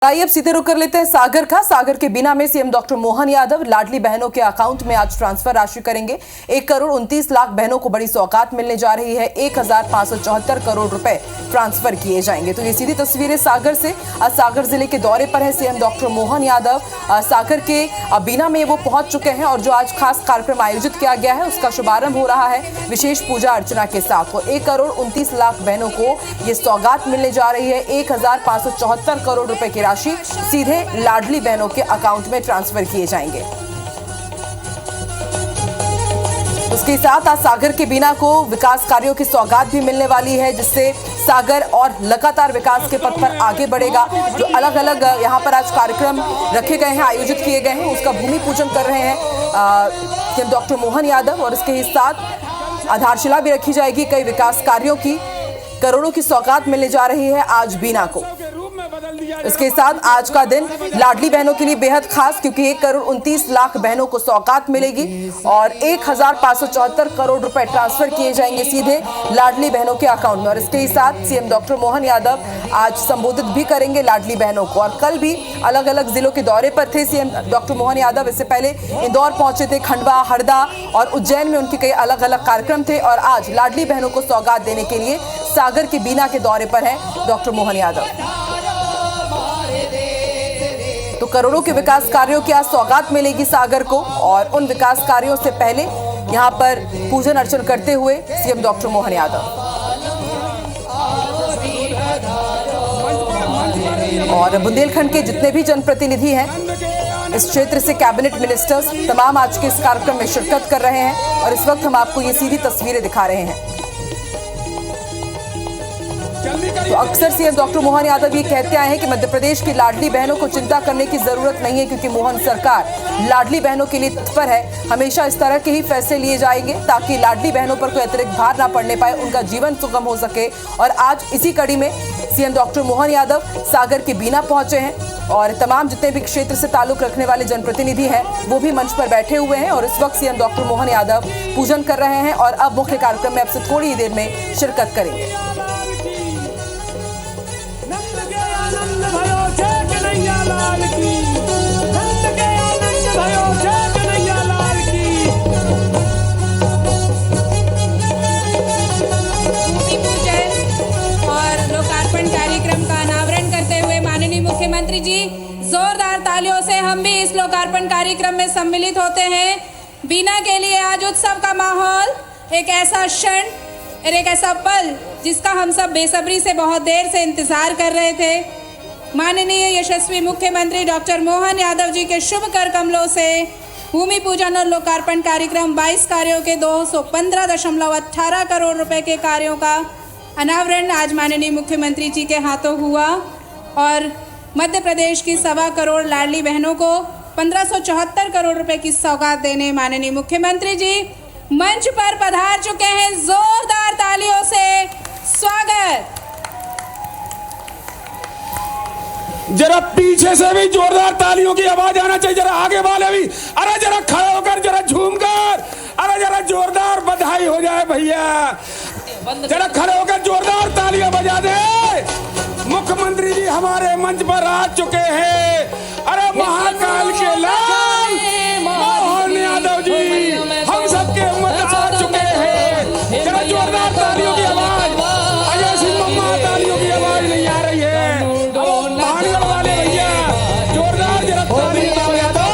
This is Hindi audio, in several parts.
आइए अब सीधे रुक कर लेते हैं सागर का। सागर के बीना में सीएम डॉक्टर मोहन यादव लाडली बहनों के अकाउंट में आज ट्रांसफर राशि करेंगे। 1,29,00,000 बहनों को बड़ी सौगात मिलने जा रही है। 1,574 करोड़ रुपए ट्रांसफर किए जाएंगे। तो ये सीधी तस्वीरें सागर से। आज सागर जिले के दौरे पर है सीएम डॉक्टर मोहन यादव। सागर के बीना में वो पहुंच चुके हैं और जो आज खास कार्यक्रम आयोजित किया गया है उसका शुभारंभ हो रहा है विशेष पूजा अर्चना के साथ। तो 1,29,00,000 बहनों को ये सौगात मिलने जा रही है। 1,574 करोड़ रुपए की राशि सीधे लाडली बहनों के अकाउंट में ट्रांसफर किए जाएंगे। उसके साथ आज सागर के बीना को विकास कार्यों की सौगात भी मिलने वाली है, जिससे सागर और लगातार विकास के पथ पर आगे बढ़ेगा। जो अलग अलग यहां पर आज कार्यक्रम रखे गए हैं, आयोजित किए गए हैं, उसका भूमि पूजन कर रहे हैं डॉक्टर मोहन यादव और इसके साथ आधारशिला भी रखी जाएगी। कई विकास कार्यों की करोड़ों की सौगात मिलने जा रही है आज बीना को। इसके साथ आज का दिन लाडली बहनों के लिए बेहद खास, क्योंकि 1,29,00,000 बहनों को सौगात मिलेगी और 1,574 करोड़ रुपए ट्रांसफर किए जाएंगे सीधे लाडली बहनों के अकाउंट में। और इसके साथ सीएम डॉक्टर मोहन यादव आज संबोधित भी करेंगे लाडली बहनों को। और कल भी अलग अलग जिलों के दौरे पर थे सीएम डॉक्टर मोहन यादव। इससे पहले इंदौर पहुंचे थे, खंडवा, हरदा और उज्जैन में उनके कई अलग अलग कार्यक्रम थे। और आज लाडली बहनों को सौगात देने के लिए सागर के बीना के दौरे पर है डॉक्टर मोहन यादव। तो करोड़ों के विकास कार्यों की आज सौगात मिलेगी सागर को। और उन विकास कार्यों से पहले यहां पर पूजन अर्चन करते हुए सीएम डॉक्टर मोहन यादव और बुंदेलखंड के जितने भी जनप्रतिनिधि हैं, इस क्षेत्र से कैबिनेट मिनिस्टर्स, तमाम आज के इस कार्यक्रम में शिरकत कर रहे हैं। और इस वक्त हम आपको ये सीधी तस्वीरें दिखा रहे हैं। तो अक्सर सीएम डॉक्टर मोहन यादव ये कहते आए हैं कि मध्य प्रदेश की लाडली बहनों को चिंता करने की जरूरत नहीं है, क्योंकि मोहन सरकार लाडली बहनों के लिए तत्पर है। हमेशा इस तरह के ही फैसले लिए जाएंगे ताकि लाडली बहनों पर कोई अतिरिक्त भार ना पड़ने पाए, उनका जीवन सुगम हो सके। और आज इसी कड़ी में सीएम डॉक्टर मोहन यादव सागर के बीना पहुंचे हैं और तमाम जितने भी क्षेत्र से ताल्लुक रखने वाले जनप्रतिनिधि हैं वो भी मंच पर बैठे हुए हैं। और इस वक्त सीएम डॉक्टर मोहन यादव पूजन कर रहे हैं और अब मुख्य कार्यक्रम में अब से थोड़ी ही देर में शिरकत करेंगे। कार्यक्रम का अनावरण करते हुए माननीय मुख्यमंत्री जी, जोरदार तालियों से हम भी इस लोकार्पण कार्यक्रम में सम्मिलित होते हैं। बीना के लिए आज उत्सव का माहौल, एक ऐसा क्षण और एक ऐसा पल जिसका हम सब बेसब्री से बहुत देर से इंतजार कर रहे थे। माननीय यशस्वी मुख्यमंत्री डॉक्टर मोहन यादव जी के शुभ कर कमलों से भूमि पूजन और लोकार्पण कार्यक्रम 22 कार्यों के 215.18 करोड़ रुपए के कार्यों का अनावरण आज माननीय मुख्यमंत्री जी के हाथों हुआ। और मध्य प्रदेश की 1.25 करोड़ लाडली बहनों को 1,574 करोड़ रुपए की सौगात देने माननीय मुख्यमंत्री जी मंच पर पधार चुके हैं। जोरदार तालियों से स्वागत। जरा पीछे से भी जोरदार तालियों की आवाज आना चाहिए, जरा आगे वाले भी, अरे जरा खड़े होकर, जरा झूमकर, अरे जरा जोरदार बधाई हो जाए भैया, जरा खड़े होकर जोरदार तालियां बजा दे। मुख्यमंत्री जी हमारे मंच पर आ चुके हैं। अरे महाकाल के लाल मोहन यादव जी हम सबके मंच आ चुके हैं। जरा जोरदार तालियों की आवाज, अजय सिंह मम्मा तालियों की आवाज नहीं आ रही है। भानगढ़ वाले भैया जोरदार जरा तालियां बजा दो।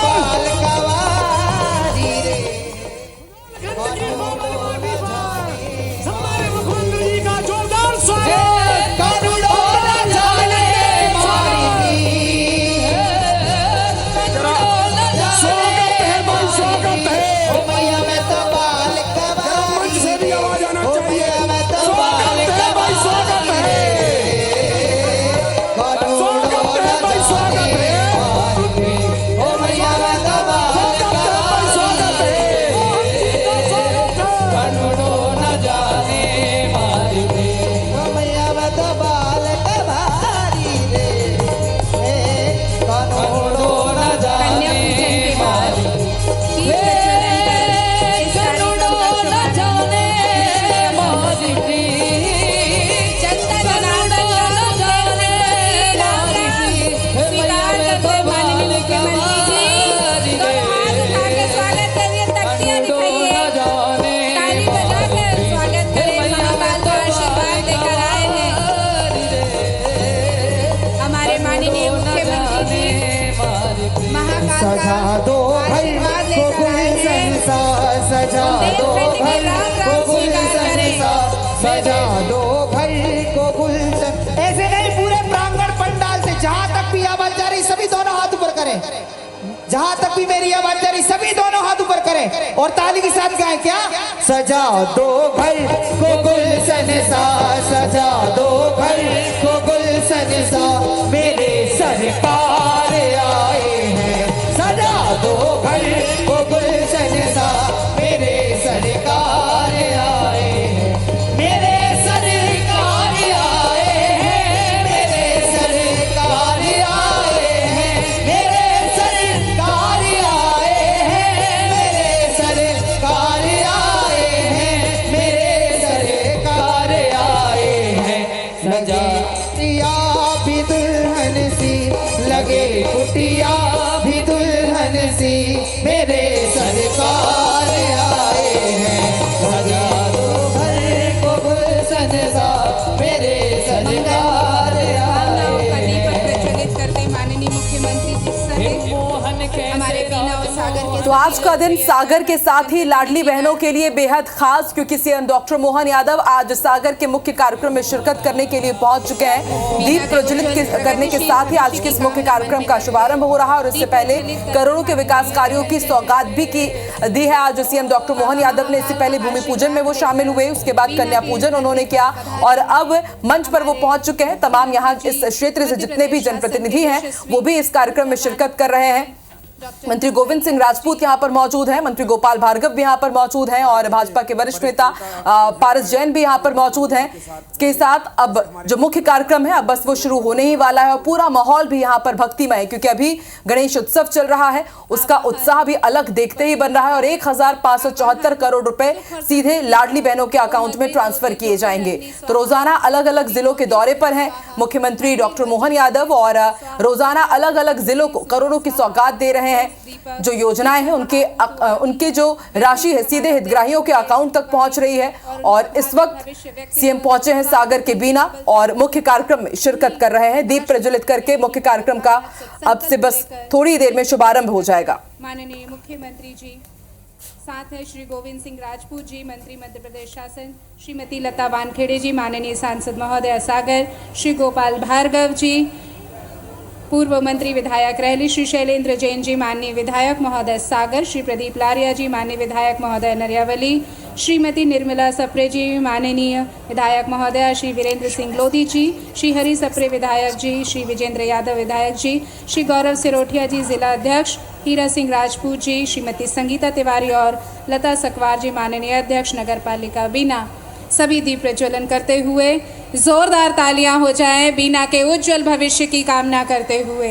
माननीय मुख्यमंत्री जी महाकाल का सजा दो भाई को गुलशन सा, सजा दो भाई को गुलशन सा, सजा दो भाई को गुलशन। ऐसे नहीं, पूरे प्रांगण पंडाल से जहां तक भी आवाज जा रही सभी दोनों हाथ ऊपर करें, जहां तक भी मेरी आवाज जा रही सभी दोनों हाथ ऊपर करें और ताली के साथ गाएं क्या? सजा दो भाई को गुलशन सा, सजा दो भाई को गुलशन सा, मेरे सरकार आए हैं। सजा दो भाई को गुलशन सा, मेरे सरकार आए हैं, मेरे सरकार आए हैं, मेरे सरकार आए हैं, मेरे सरकार आए हैं, मेरे सरकार आए हैं, मेरे सरकार आए हैं। सजा कुटिया भी दुल्हन सी, लगे कुटिया भी दुल्हन सी, मेरे सरकार आए हैं। सजा दो घर को गुलशन सा, मेरे सरकार भावनाओं का आए दीपक हैं। प्रज्वलित करते माननीय मुख्यमंत्री जी सहित हमारे बीना और सागर के तो आज का दिन सागर के साथ ही लाडली बहनों के लिए बेहद खास, क्योंकि सीएम डॉक्टर मोहन यादव आज सागर के मुख्य कार्यक्रम में शिरकत करने के लिए पहुंच चुके हैं। दीप प्रज्वलित करने के साथ ही आज के इस मुख्य कार्यक्रम का शुभारंभ हो रहा है और इससे पहले करोड़ों के विकास कार्यों की सौगात भी दी है आज सीएम डॉक्टर मोहन यादव ने। इससे पहले भूमि पूजन में वो शामिल हुए, उसके बाद कन्या पूजन उन्होंने किया और अब मंच पर वो पहुंच चुके हैं। तमाम यहाँ इस क्षेत्र से जितने भी जनप्रतिनिधि हैं वो भी इस कार्यक्रम में शिरकत कर रहे हैं। मंत्री गोविंद सिंह राजपूत यहां पर मौजूद हैं, मंत्री गोपाल भार्गव भी यहां पर मौजूद हैं और भाजपा के वरिष्ठ नेता पारस जैन भी यहां पर मौजूद हैं। इसके साथ अब जो मुख्य कार्यक्रम है अब बस वो शुरू होने ही वाला है और पूरा माहौल भी यहां पर भक्तिमय है, क्योंकि अभी गणेश उत्सव चल रहा है, उसका उत्साह भी अलग देखते ही बन रहा है और 1574 करोड़ रुपए सीधे लाडली बहनों के अकाउंट में ट्रांसफर किए जाएंगे। तो रोजाना अलग अलग जिलों के दौरे पर हैं मुख्यमंत्री डॉक्टर मोहन यादव और रोजाना अलग अलग जिलों को करोड़ों की सौगात दे रहे हैं। जो योजनाएं हैं उनके जो राशि है सीधे हितग्राहियों के अकाउंट तक पहुंच रही है और इस वक्त सीएम पहुंचे हैं सागर के बीना और मुख्य कार्यक्रम में शिरकत कर रहे हैं। दीप प्रज्वलित करके मुख्य कार्यक्रम का अब से बस थोड़ी देर में शुभारंभ हो जाएगा। माननीय मुख्यमंत्री जी साथ है श्री गोविंद सिंह राजपूत जी, मंत्री मध्य प्रदेश शासन, श्रीमती लता वानखेड़े जी, माननीय सांसद महोदय सागर, श्री गोपाल भार्गव जी, पूर्व मंत्री विधायक रहली, श्री शैलेंद्र जैन जी, माननीय विधायक महोदय सागर, श्री प्रदीप लारिया जी, माननीय विधायक महोदय नरियावली, श्रीमती निर्मला सप्रे जी, माननीय विधायक महोदय, श्री वीरेंद्र सिंह लोधी जी, श्री हरि सप्रे विधायक जी, श्री विजेंद्र यादव विधायक जी, श्री गौरव सिरोठिया जी जिला अध्यक्ष, हीरा सिंह राजपूत जी, श्रीमती संगीता तिवारी और लता सकवार जी, माननीय अध्यक्ष नगर पालिका बीना, सभी दीप प्रज्वलन करते हुए जोरदार तालियां हो जाएं बीना के उज्जवल भविष्य की कामना करते हुए।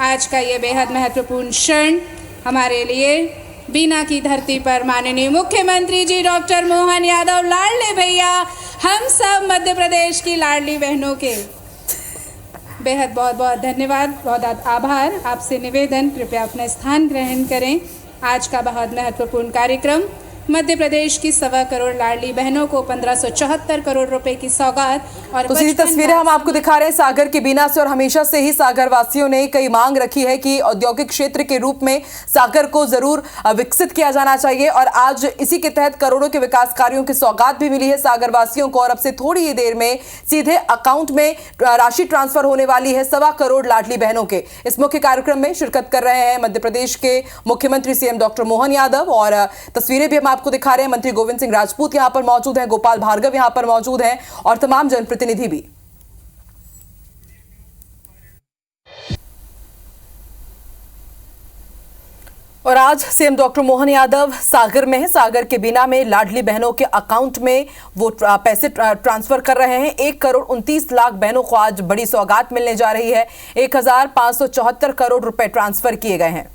आज का ये बेहद महत्वपूर्ण क्षण हमारे लिए बीना की धरती पर माननीय मुख्यमंत्री जी डॉक्टर मोहन यादव लाडले भैया, हम सब मध्य प्रदेश की लाडली बहनों के बेहद बहुत बहुत धन्यवाद, बहुत आभार। आपसे निवेदन, कृपया अपना स्थान ग्रहण करें। आज का बहुत महत्वपूर्ण कार्यक्रम मध्य प्रदेश की 1.25 करोड़ लाडली बहनों को 1574 करोड़ रुपए की सौगात और तो सीधी तस्वीरें हम आपको दिखा रहे हैं सागर के बीना से और हमेशा से ही सागर वासियों ने कई मांग रखी है कि औद्योगिक क्षेत्र के रूप में सागर को जरूर विकसित किया जाना चाहिए और आज इसी के तहत करोड़ों के विकास कार्यों की सौगात भी मिली है सागर वासियों को और अब से थोड़ी ही देर में सीधे अकाउंट में राशि ट्रांसफर होने वाली है 1.25 करोड़ लाडली बहनों के। इस मुख्य कार्यक्रम में शिरकत कर रहे हैं मध्य प्रदेश के मुख्यमंत्री सीएम डॉक्टर मोहन यादव और तस्वीरें भी हम आपको दिखा रहे हैं। मंत्री गोविंद सिंह राजपूत यहां पर मौजूद हैं, गोपाल भार्गव यहां पर मौजूद हैं और तमाम जनप्रतिनिधि भी। और आज सीएम डॉक्टर मोहन यादव सागर में है, सागर के बीना में लाडली बहनों के अकाउंट में वो पैसे ट्रांसफर कर रहे हैं। 1 करोड़ 29 लाख बहनों को आज बड़ी सौगात मिलने जा रही है। 1574 करोड़ रुपए ट्रांसफर किए गए हैं।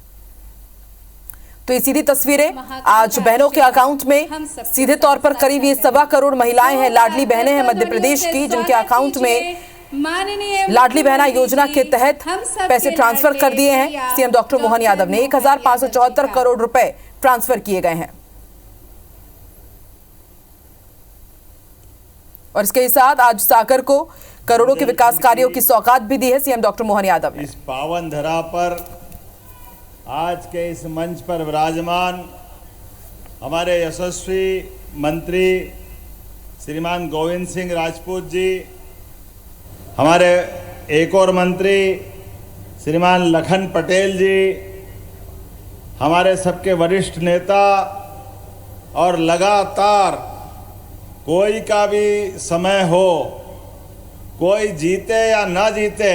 तो ये सीधी तस्वीरें आज बहनों के अकाउंट में सीधे तौर पर करीब ये 1.25 करोड़ महिलाएं हैं, लाडली बहनें हैं मध्य प्रदेश की, जिनके अकाउंट में लाडली बहना योजना के तहत पैसे ट्रांसफर कर दिए हैं सीएम डॉक्टर मोहन यादव ने। 1574 करोड़ रुपए ट्रांसफर किए गए हैं और इसके साथ आज सागर को करोड़ों के विकास कार्यों की सौगात भी दी है सीएम डॉक्टर मोहन यादव ने। इस पावन धरा पर आज के इस मंच पर विराजमान हमारे यशस्वी मंत्री श्रीमान गोविंद सिंह राजपूत जी, हमारे एक और मंत्री श्रीमान लखन पटेल जी, हमारे सबके वरिष्ठ नेता, और लगातार कोई का भी समय हो, कोई जीते या ना जीते,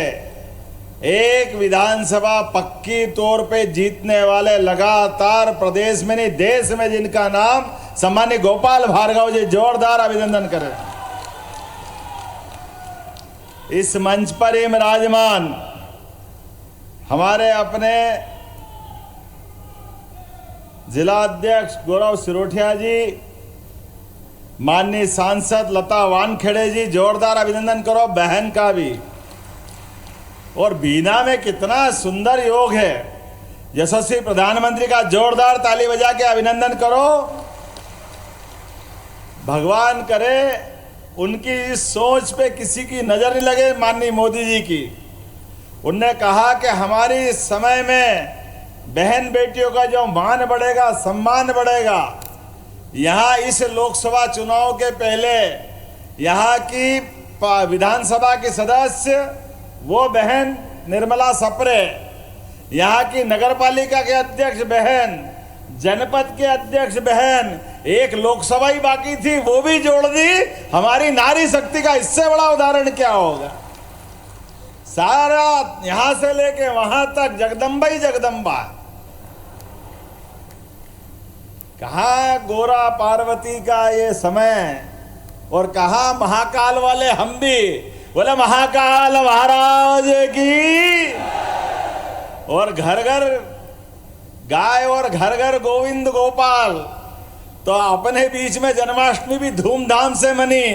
एक विधानसभा पक्की तौर पे जीतने वाले लगातार प्रदेश में नहीं देश में जिनका नाम सम्माननीय गोपाल भार्गव जी, जोरदार अभिनंदन करें। इस मंच पर ही विराजमान हमारे अपने जिला अध्यक्ष गौरव सिरोठिया जी, माननीय सांसद लता वानखेड़े जी, जोरदार अभिनंदन करो बहन का भी। और बीना में कितना सुंदर योग है, यशस्वी प्रधानमंत्री का जोरदार ताली बजा के अभिनंदन करो। भगवान करे उनकी इस सोच पे किसी की नजर नहीं लगे, माननीय मोदी जी की। उनने कहा कि हमारी इस समय में बहन बेटियों का जो मान बढ़ेगा, सम्मान बढ़ेगा। यहाँ इस लोकसभा चुनाव के पहले यहाँ की विधानसभा की सदस्य वो बहन निर्मला सप्रे, यहाँ की नगरपालिका के अध्यक्ष बहन, जनपद के अध्यक्ष बहन, एक लोकसभा ही बाकी थी वो भी जोड़ दी। हमारी नारी शक्ति का इससे बड़ा उदाहरण क्या होगा। सारा यहां से लेके वहां तक जगदम्बा ही जगदम्बा। कहा गोरा पार्वती का ये समय, और कहा महाकाल वाले हम भी, बोले महाकाल महाराज की। और घर घर गाय और घर घर गोविंद गोपाल। तो अपने बीच में जन्माष्टमी भी धूमधाम से मनी।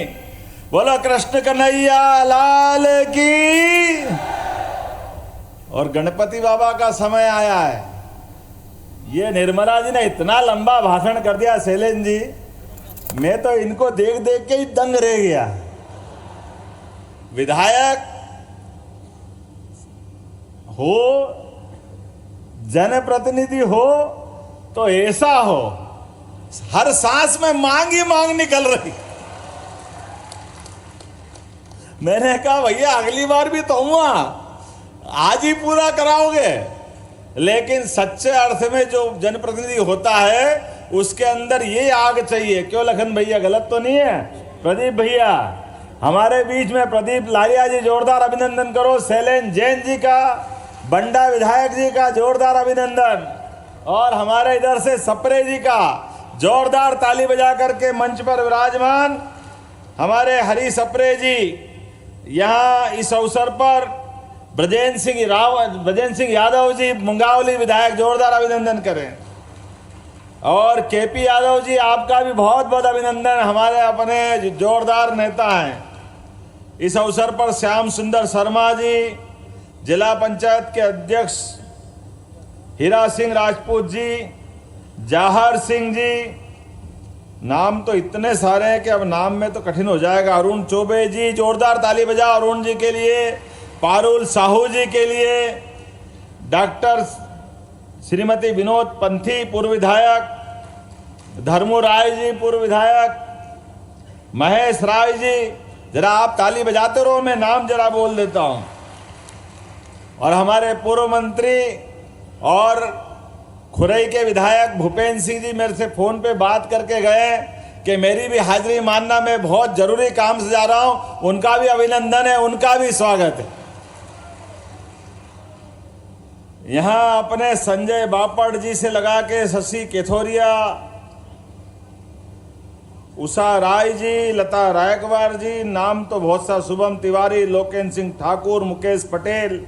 बोलो कृष्ण कन्हैया लाल की। और गणपति बाबा का समय आया है। ये निर्मला जी ने इतना लंबा भाषण कर दिया शैलेंद्र जी, मैं तो इनको देख देख के ही दंग रह गया। विधायक हो, जनप्रतिनिधि हो तो ऐसा हो, हर सांस में मांग ही मांग निकल रही। मैंने कहा भैया अगली बार भी तो हुआ, आज ही पूरा कराओगे। लेकिन सच्चे अर्थ में जो जनप्रतिनिधि होता है उसके अंदर ये आग चाहिए। क्यों लखन भैया, गलत तो नहीं है? प्रदीप भैया हमारे बीच में, प्रदीप लालिया जी जोरदार अभिनंदन करो। शैलेंद्र जैन जी का, बंडा विधायक जी का जोरदार अभिनंदन, और हमारे इधर से सप्रे जी का जोरदार ताली बजा करके मंच पर विराजमान हमारे हरी सप्रे जी। यहाँ इस अवसर पर ब्रजेंद्र सिंह यादव जी मुंगावली विधायक, जोरदार अभिनंदन करें। और केपी यादव जी आपका भी बहुत बहुत अभिनंदन, हमारे अपने जोरदार नेता हैं। इस अवसर पर श्याम सुंदर शर्मा जी, जिला पंचायत के अध्यक्ष हीरा सिंह राजपूत जी, जाहर सिंह जी, नाम तो इतने सारे हैं कि अब नाम में तो कठिन हो जाएगा। अरुण चौबे जी, जोरदार ताली बजा अरुण जी के लिए। पारुल साहू जी के लिए। डॉक्टर श्रीमती विनोद पंथी पूर्व विधायक, धर्मू राय जी पूर्व विधायक, महेश राय जी, जरा आप ताली बजाते रहो, मैं नाम जरा बोल देता हूं। और हमारे पूर्व मंत्री और खुरई के विधायक भूपेंद्र सिंह जी मेरे से फोन पे बात करके गए कि मेरी भी हाजिरी मानना, मैं बहुत जरूरी काम से जा रहा हूं। उनका भी अभिनंदन है, उनका भी स्वागत है। यहाँ अपने संजय बापट जी से लगा के शशि केथोरिया, उषा राय जी, लता रायकवार जी, नाम तो बहुत सा, शुभम तिवारी, लोकेन सिंह ठाकुर, मुकेश पटेल,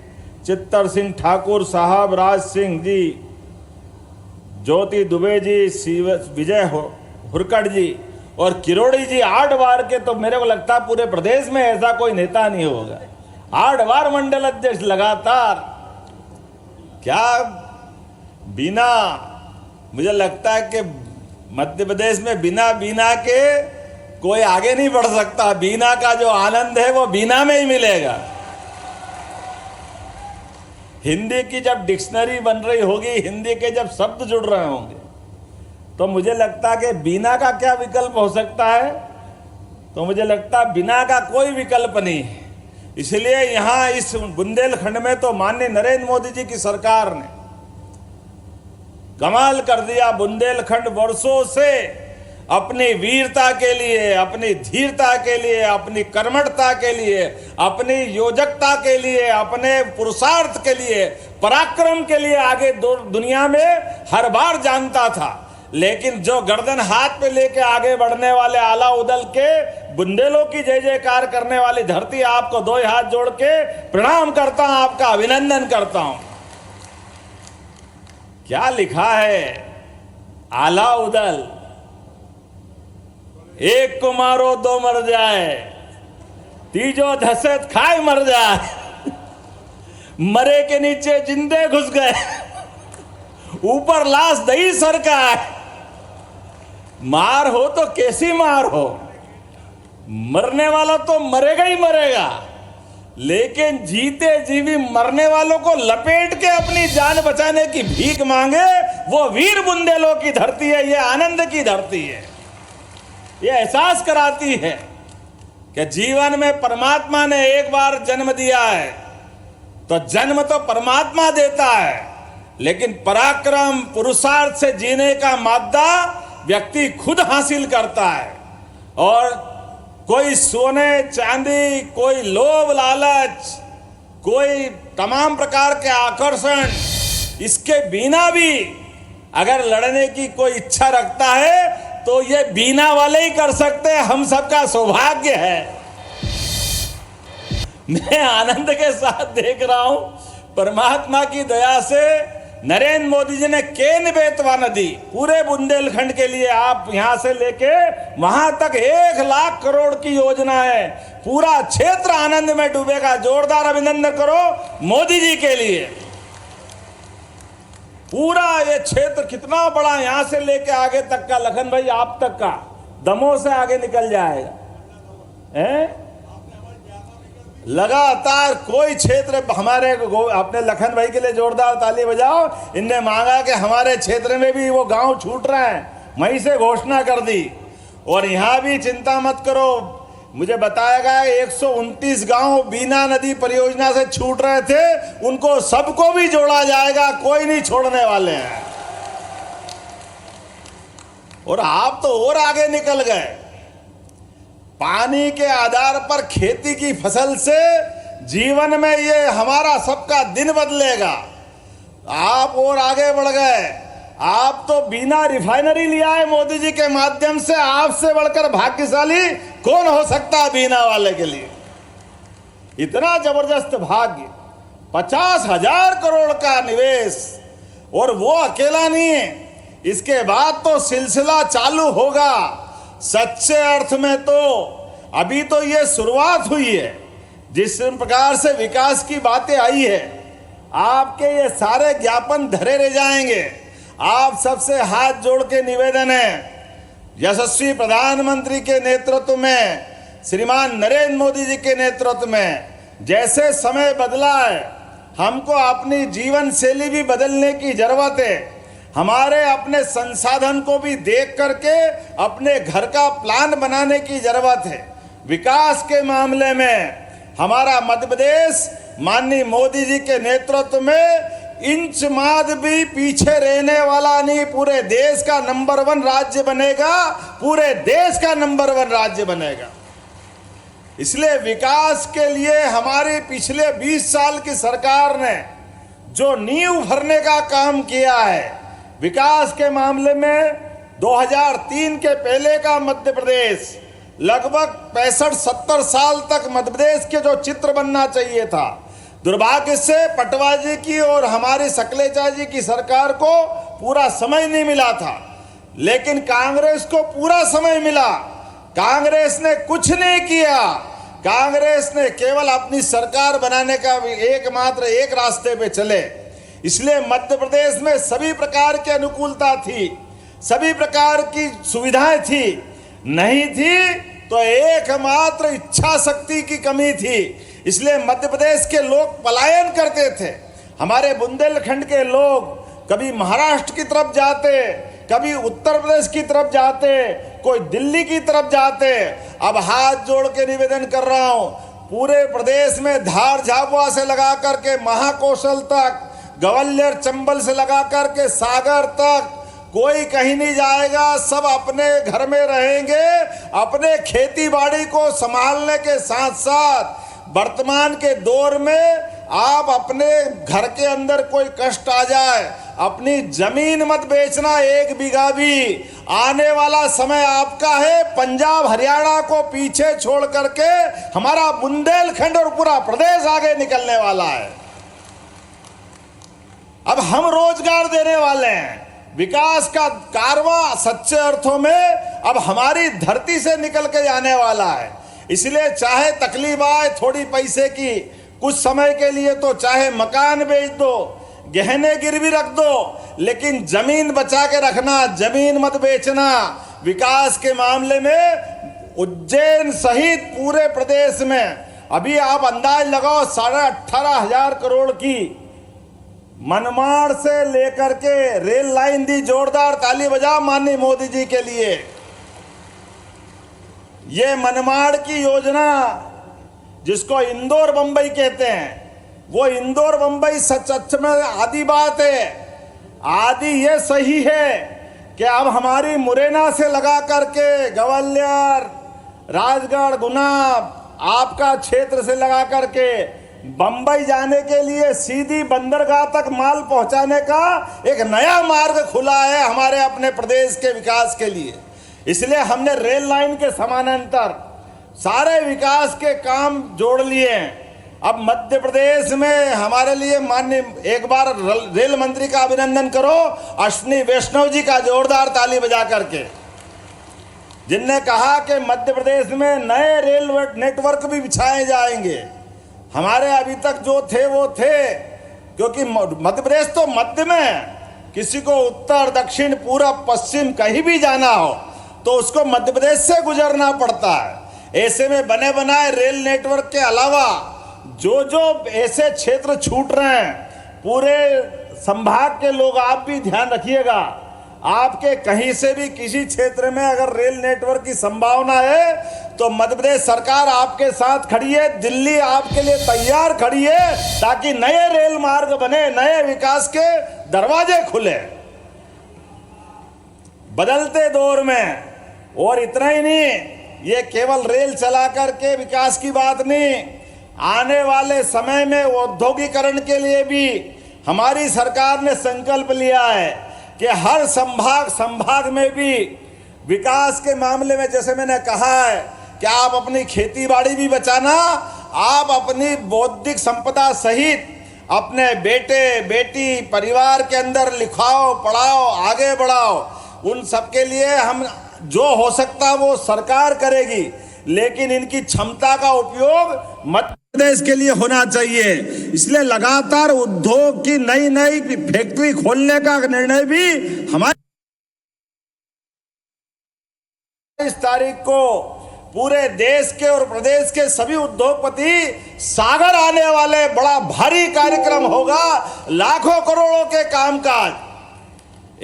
चित्तर सिंह ठाकुर साहब, राज सिंह जी, ज्योति दुबे जी, विजय हुरकड़ जी और किरोड़ी जी। 8 बार के, तो मेरे को लगता है पूरे प्रदेश में ऐसा कोई नेता नहीं होगा। 8 बार मंडल अध्यक्ष लगातार। क्या बीना, मुझे लगता है कि मध्य प्रदेश में बिना बीना के कोई आगे नहीं बढ़ सकता। बीना का जो आनंद है वो बीना में ही मिलेगा। हिंदी की जब डिक्शनरी बन रही होगी, हिंदी के जब शब्द जुड़ रहे होंगे, तो मुझे लगता है कि बीना का क्या विकल्प हो सकता है? तो मुझे लगता है बिना का कोई विकल्प नहीं है। इसलिए यहां इस बुंदेलखंड में तो माननीय नरेंद्र मोदी जी की सरकार ने कमाल कर दिया। बुंदेलखंड वर्षों से अपनी वीरता के लिए, अपनी धीरता के लिए, अपनी कर्मठता के लिए, अपनी योजकता के लिए, अपने पुरुषार्थ के लिए, पराक्रम के लिए आगे दुनिया में हर बार जानता था। लेकिन जो गर्दन हाथ पे लेके आगे बढ़ने वाले आला उदल के बुंदेलों की जय जयकार करने वाली धरती, आपको दो हाथ जोड़ के प्रणाम करता हूं, आपका अभिनंदन करता हूं। क्या लिखा है? आला उदल, एक को मारो दो मर जाए, तीजो धसत खाए मर जाए, मरे के नीचे जिंदे घुस गए, ऊपर लाश दही सरका। मार हो तो कैसी मार हो, मरने वाला तो मरेगा ही मरेगा, लेकिन जीते जीवी मरने वालों को लपेट के अपनी जान बचाने की भीख मांगे, वो वीर बुंदेलों की धरती है, ये आनंद की धरती है। ये एहसास कराती है कि जीवन में परमात्मा ने एक बार जन्म दिया है तो जन्म तो परमात्मा देता है, लेकिन पराक्रम पुरुषार्थ से जीने का मादा व्यक्ति खुद हासिल करता है। और कोई सोने चांदी, कोई लोभ लालच, कोई तमाम प्रकार के आकर्षण, इसके बिना भी अगर लड़ने की कोई इच्छा रखता है तो ये बीना वाले ही कर सकते हैं। हम सबका सौभाग्य है। मैं आनंद के साथ देख रहा हूं, परमात्मा की दया से नरेंद्र मोदी जी ने केन बेतवा नदी पूरे बुंदेलखंड के लिए, आप यहां से लेके वहां तक 1 लाख करोड़ की योजना है। पूरा क्षेत्र आनंद में डूबेगा। जोरदार अभिनंदन करो मोदी जी के लिए। पूरा ये क्षेत्र कितना बड़ा, यहां से लेके आगे तक का, लखन भाई आप तक का, दमोह से आगे निकल जाएगा। लगातार कोई क्षेत्र हमारे, अपने लखन भाई के लिए जोरदार ताली बजाओ। इनने मांगा कि हमारे क्षेत्र में भी वो गांव छूट रहे हैं, वहीं से घोषणा कर दी। और यहां भी चिंता मत करो, मुझे बताया गया 129 गांव बीना नदी परियोजना से छूट रहे थे, उनको सबको भी जोड़ा जाएगा, कोई नहीं छोड़ने वाले हैं। और आप तो और आगे निकल गए। पानी के आधार पर खेती की फसल से जीवन में ये हमारा सबका दिन बदलेगा। आप और आगे बढ़ गए। आप तो बिना रिफाइनरी लिया है मोदी जी के माध्यम से। आपसे बढ़कर भाग्यशाली कौन हो सकता है बीना वाले के लिए? इतना जबरदस्त भाग्य, 50,000 करोड़ का निवेश, और वो अकेला नहीं है, इसके बाद तो सिलसिला चालू होगा। सच्चे अर्थ में तो अभी तो ये शुरुआत हुई है। जिस प्रकार से विकास की बातें आई है, आपके ये सारे ज्ञापन धरे रह जाएंगे। आप सबसे हाथ जोड़ के निवेदन है, यशस्वी प्रधानमंत्री के नेतृत्व में, श्रीमान नरेंद्र मोदी जी के नेतृत्व में जैसे समय बदला है, हमको अपनी जीवन शैली भी बदलने की जरूरत है। हमारे अपने संसाधन को भी देख करके अपने घर का प्लान बनाने की जरूरत है। विकास के मामले में हमारा मध्य प्रदेश माननीय मोदी जी के नेतृत्व में इंच माद भी पीछे रहने वाला नहीं, पूरे देश का नंबर 1 राज्य बनेगा, पूरे देश का नंबर 1 राज्य बनेगा। इसलिए विकास के लिए हमारी पिछले 20 साल की सरकार ने जो नींव भरने का काम किया है, विकास के मामले में 2003 के पहले का मध्य प्रदेश लगभग 65-70 साल तक मध्य प्रदेश के जो चित्र बनना चाहिए था, दुर्भाग्य से पटवा जी की और हमारी सकलेचा जी की सरकार को पूरा समय नहीं मिला था। लेकिन कांग्रेस को पूरा समय मिला। कांग्रेस ने कुछ नहीं किया। कांग्रेस ने केवल अपनी सरकार बनाने का एकमात्र एक रास्ते पे चले। इसलिए मध्य प्रदेश में सभी प्रकार की अनुकूलता थी, सभी प्रकार की सुविधाएं थी। नहीं थी तो एकमात्र इच्छा शक्ति की कमी थी। इसलिए मध्य प्रदेश के लोग पलायन करते थे। हमारे बुंदेलखंड के लोग कभी महाराष्ट्र की तरफ जाते, कभी उत्तर प्रदेश की तरफ जाते, कोई दिल्ली की तरफ जाते। अब हाथ जोड़ के निवेदन कर रहा हूं, पूरे प्रदेश में धार झाबुआ से लगा करके महाकौशल तक, ग्वालियर चंबल से लगा करके सागर तक कोई कहीं नहीं जाएगा। सब अपने घर में रहेंगे। अपने खेती बाड़ी को संभालने के साथ साथ वर्तमान के दौर में आप अपने घर के अंदर कोई कष्ट आ जाए, अपनी जमीन मत बेचना, 1 बीघा भी। आने वाला समय आपका है। पंजाब हरियाणा को पीछे छोड़ करके हमारा बुंदेलखंड और पूरा प्रदेश आगे निकलने वाला है। अब हम रोजगार देने वाले हैं। विकास का कारवां सच्चे अर्थों में अब हमारी धरती से निकल के जाने वाला है। इसलिए चाहे तकलीफ आए थोड़ी पैसे की, कुछ समय के लिए तो चाहे मकान बेच दो, गहने गिरवी रख दो, लेकिन जमीन बचा के रखना, जमीन मत बेचना। विकास के मामले में उज्जैन सहित पूरे प्रदेश में अभी आप अंदाज लगाओ 18,500 करोड़ की मनमाड़ से लेकर के रेल लाइन दी। जोरदार ताली बजाओ माननीय मोदी जी के लिए। ये मनमाड़ की योजना जिसको इंदौर बंबई कहते हैं, वो इंदौर बंबई सच में आधी बात है। आधी ये सही है कि अब हमारी मुरैना से लगा करके ग्वालियर, राजगढ़, गुना, आपका क्षेत्र से लगा करके बंबई जाने के लिए सीधी बंदरगाह तक माल पहुंचाने का एक नया मार्ग खुला है हमारे अपने प्रदेश के विकास के लिए। इसलिए हमने रेल लाइन के समानांतर सारे विकास के काम जोड़ लिए हैं। अब मध्य प्रदेश में हमारे लिए माननीय, एक बार रेल मंत्री का अभिनंदन करो अश्विनी वैष्णव जी का, जोरदार ताली बजा करके, जिनने कहा कि मध्य प्रदेश में नए रेल नेटवर्क भी बिछाए जाएंगे। हमारे अभी तक जो थे वो थे, क्योंकि मध्य प्रदेश तो मध्य में है। किसी को उत्तर, दक्षिण, पूरब, पश्चिम कहीं भी जाना हो तो उसको मध्य प्रदेश से गुजरना पड़ता है। ऐसे में बने बनाए रेल नेटवर्क के अलावा जो जो ऐसे क्षेत्र छूट रहे हैं, पूरे संभाग के लोग आप भी ध्यान रखिएगा। आपके कहीं से भी किसी क्षेत्र में अगर रेल नेटवर्क की संभावना है तो मध्य प्रदेश सरकार आपके साथ खड़ी है। दिल्ली आपके लिए तैयार खड़ी है ताकि नए रेल मार्ग बने, नए विकास के दरवाजे खुले बदलते दौर में। और इतना ही नहीं, ये केवल रेल चला करके विकास की बात नहीं, आने वाले समय में औद्योगिकरण के लिए भी हमारी सरकार ने संकल्प लिया है कि हर संभाग में भी विकास के मामले में, जैसे मैंने कहा है कि आप अपनी खेती बाड़ी भी बचाना, आप अपनी बौद्धिक संपदा सहित अपने बेटे बेटी परिवार के अंदर लिखाओ, पढ़ाओ, आगे बढ़ाओ। उन सबके लिए हम जो हो सकता वो सरकार करेगी, लेकिन इनकी क्षमता का उपयोग मध्य प्रदेश के लिए होना चाहिए। इसलिए लगातार उद्योग की नई नई फैक्ट्री खोलने का निर्णय भी हमारे इस तारीख को पूरे देश के और प्रदेश के सभी उद्योगपति सागर आने वाले बड़ा भारी कार्यक्रम होगा। लाखों करोड़ों के कामकाज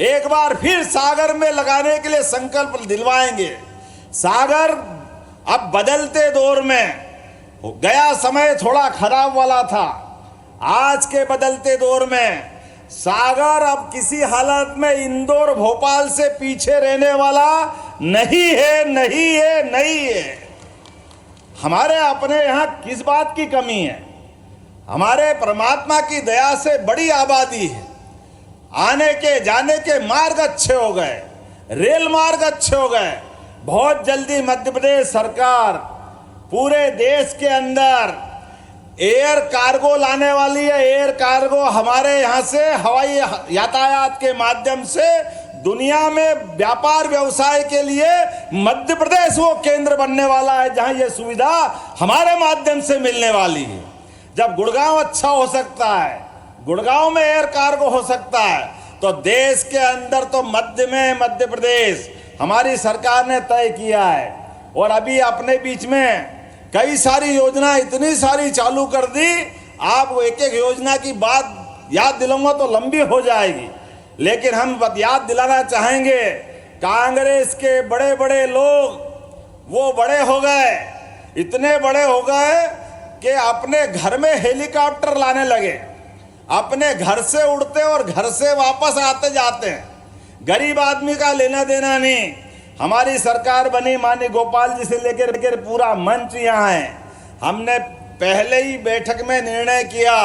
एक बार फिर सागर में लगाने के लिए संकल्प दिलवाएंगे। सागर अब बदलते दौर में, गया समय थोड़ा खराब वाला था, आज के बदलते दौर में सागर अब किसी हालत में इंदौर भोपाल से पीछे रहने वाला नहीं है, नहीं है, नहीं है। हमारे अपने यहाँ किस बात की कमी है? हमारे परमात्मा की दया से बड़ी आबादी है। आने के जाने के मार्ग अच्छे हो गए, रेल मार्ग अच्छे हो गए। बहुत जल्दी मध्य प्रदेश सरकार पूरे देश के अंदर एयर कार्गो लाने वाली है। एयर कार्गो हमारे यहाँ से हवाई यातायात के माध्यम से दुनिया में व्यापार व्यवसाय के लिए मध्य प्रदेश वो केंद्र बनने वाला है जहां ये सुविधा हमारे माध्यम से मिलने वाली है। जब गुड़गांव अच्छा हो सकता है, गुड़गांव में एयर कार्गो हो सकता है, तो देश के अंदर तो मध्य में मध्य प्रदेश, हमारी सरकार ने तय किया है। और अभी अपने बीच में कई सारी योजना इतनी सारी चालू कर दी, आप एक एक योजना की बात याद दिलाऊंगा तो लंबी हो जाएगी, लेकिन हम याद दिलाना चाहेंगे, कांग्रेस के बड़े बड़े लोग वो बड़े हो गए, इतने बड़े हो गए कि अपने घर में हेलीकॉप्टर लाने लगे, अपने घर से उड़ते और घर से वापस आते जाते हैं। गरीब आदमी का लेना देना नहीं। हमारी सरकार बनी, माननीय गोपाल जी से लेकर पूरा मंच यहाँ है। हमने पहले ही बैठक में निर्णय किया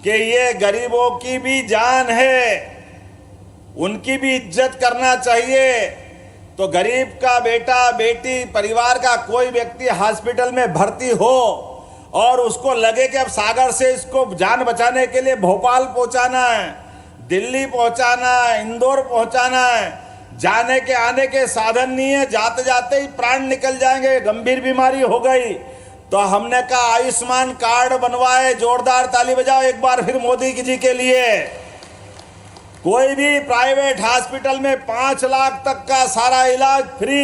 कि ये गरीबों की भी जान है, उनकी भी इज्जत करना चाहिए। तो गरीब का बेटा बेटी परिवार का कोई व्यक्ति हॉस्पिटल में भर्ती हो और उसको लगे कि अब सागर से इसको जान बचाने के लिए भोपाल पहुंचाना है, दिल्ली पहुंचाना है, इंदौर पहुंचाना है, जाने के आने के साधन नहीं है, जाते जाते ही प्राण निकल जाएंगे, गंभीर बीमारी हो गई, तो हमने कहा आयुष्मान कार्ड बनवाए। जोरदार ताली बजाओ एक बार फिर मोदी जी के लिए। कोई भी प्राइवेट हॉस्पिटल में 5 लाख तक का सारा इलाज फ्री,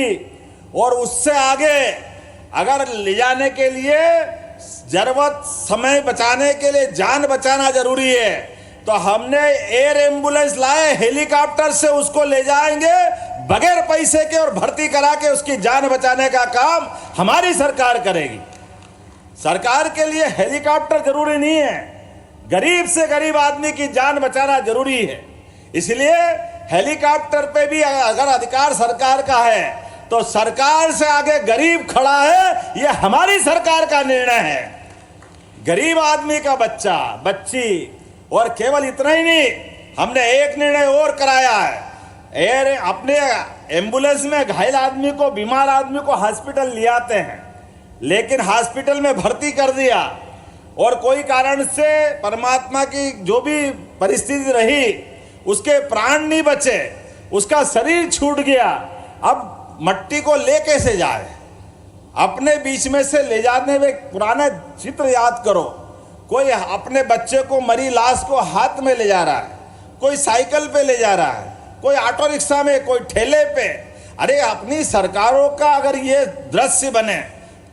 और उससे आगे अगर ले जाने के लिए जरूरत समय बचाने के लिए जान बचाना जरूरी है, तो हमने एयर एम्बुलेंस लाए, हेलीकॉप्टर से उसको ले जाएंगे बगैर पैसे के और भर्ती करा के उसकी जान बचाने का काम हमारी सरकार करेगी। सरकार के लिए हेलीकॉप्टर जरूरी नहीं है, गरीब से गरीब आदमी की जान बचाना जरूरी है। इसलिए हेलीकॉप्टर पे भी अगर अधिकार सरकार का है तो सरकार से आगे गरीब खड़ा है, ये हमारी सरकार का निर्णय है। गरीब आदमी का बच्चा बच्ची, और केवल इतना ही नहीं, हमने एक निर्णय और कराया है। अपने एम्बुलेंस में घायल आदमी को, बीमार आदमी को हॉस्पिटल ले आते हैं, लेकिन हॉस्पिटल में भर्ती कर दिया और कोई कारण से परमात्मा की जो भी परिस्थिति रही, उसके प्राण नहीं बचे, उसका शरीर छूट गया, अब मट्टी को ले कैसे जाए? अपने बीच में से ले जाने में पुराना चित्र याद करो, कोई अपने बच्चे को, मरी लाश को हाथ में ले जा रहा है, कोई साइकिल पे ले जा रहा है, कोई ऑटो रिक्शा में, कोई ठेले पे। अरे अपनी सरकारों का अगर ये दृश्य बने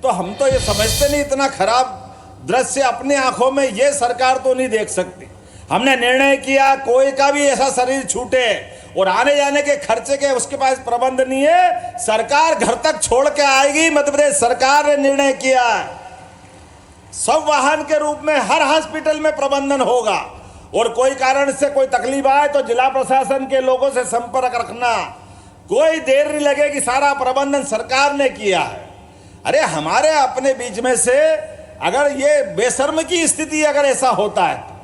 तो हम तो ये समझते नहीं, इतना खराब दृश्य अपनी आंखों में ये सरकार तो नहीं देख सकती। हमने निर्णय किया कोई का भी ऐसा शरीर छूटे और आने जाने के खर्चे के उसके पास प्रबंध नहीं है, सरकार घर तक छोड़ के आएगी। मध्य प्रदेश सरकार ने निर्णय किया सब वाहन के रूप में हर हॉस्पिटल में प्रबंधन होगा, और कोई कारण से कोई तकलीफ आए तो जिला प्रशासन के लोगों से संपर्क रखना, कोई देर नहीं लगेगी, सारा प्रबंधन सरकार ने किया है। अरे हमारे अपने बीच में से अगर ये बेशर्म की स्थिति अगर ऐसा होता है,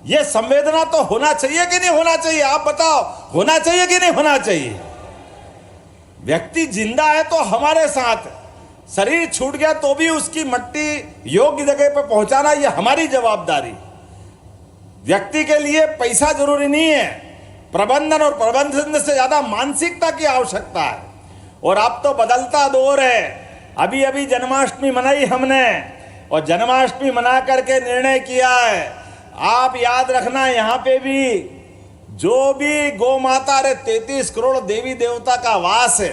ये संवेदना तो होना चाहिए कि नहीं होना चाहिए? आप बताओ, होना चाहिए कि नहीं होना चाहिए? व्यक्ति जिंदा है तो हमारे साथ, शरीर छूट गया तो भी उसकी मट्टी योग्य जगह पर पहुंचाना ये हमारी जवाबदारी। व्यक्ति के लिए पैसा जरूरी नहीं है, प्रबंधन और प्रबंधन से ज्यादा मानसिकता की आवश्यकता है। और अब तो बदलता दौर है। अभी अभी जन्माष्टमी मनाई हमने, और जन्माष्टमी मना करके निर्णय किया है, आप याद रखना यहाँ पे भी जो भी गौ माता, रे 33 करोड़ देवी देवता का वास है,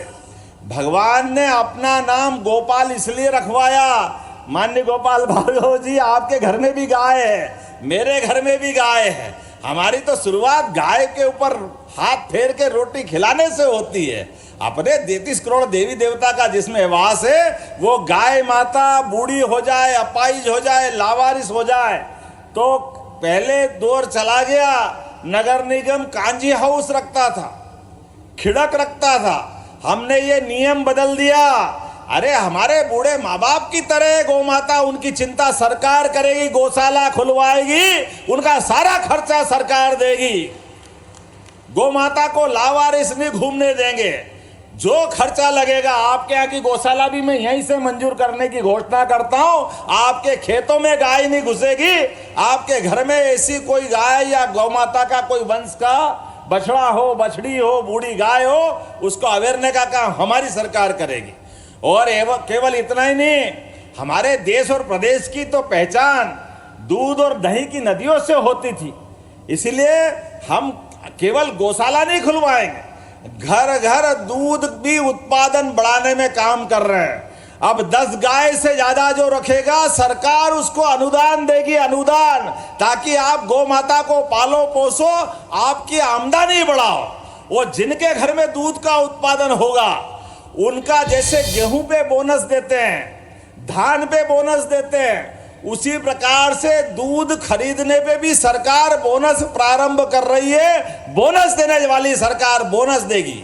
भगवान ने अपना नाम गोपाल इसलिए रखवाया। माननीय गोपाल भार्गव जी, आपके घर में भी गाय है, मेरे घर में भी गाय है। हमारी तो शुरुआत गाय के ऊपर हाथ फेर के रोटी खिलाने से होती है। अपने 33 करोड़ देवी देवता का जिसमें वास है, वो गाय माता बूढ़ी हो जाए, अपाहिज हो जाए, लावारिस हो जाए, तो पहले दौर चला गया, नगर निगम कांजी हाउस रखता था, खिड़क रखता था। हमने ये नियम बदल दिया। अरे हमारे बूढ़े माँ बाप की तरह गौ माता, उनकी चिंता सरकार करेगी, गौशाला खुलवाएगी, उनका सारा खर्चा सरकार देगी। गौ माता को लावारिस नहीं घूमने देंगे। जो खर्चा लगेगा, आपके यहाँ की गौशाला भी मैं यहीं से मंजूर करने की घोषणा करता हूं। आपके खेतों में गाय नहीं घुसेगी, आपके घर में ऐसी कोई गाय या गौ माता का कोई वंश का बछड़ा हो, बछड़ी हो, बूढ़ी गाय हो, उसको अवेरने का काम हमारी सरकार करेगी। और केवल इतना ही नहीं, हमारे देश और प्रदेश की तो पहचान दूध और दही की नदियों से होती थी। इसलिए हम केवल गौशाला नहीं खुलवाएंगे, घर घर दूध भी उत्पादन बढ़ाने में काम कर रहे हैं। अब 10 गाय से ज्यादा जो रखेगा सरकार उसको अनुदान देगी, अनुदान, ताकि आप गौ माता को पालो पोसो, आपकी आमदनी बढ़ाओ। वो जिनके घर में दूध का उत्पादन होगा उनका जैसे गेहूं पे बोनस देते हैं, धान पे बोनस देते हैं, उसी प्रकार से दूध खरीदने पे भी सरकार बोनस प्रारंभ कर रही है। बोनस देने वाली सरकार बोनस देगी।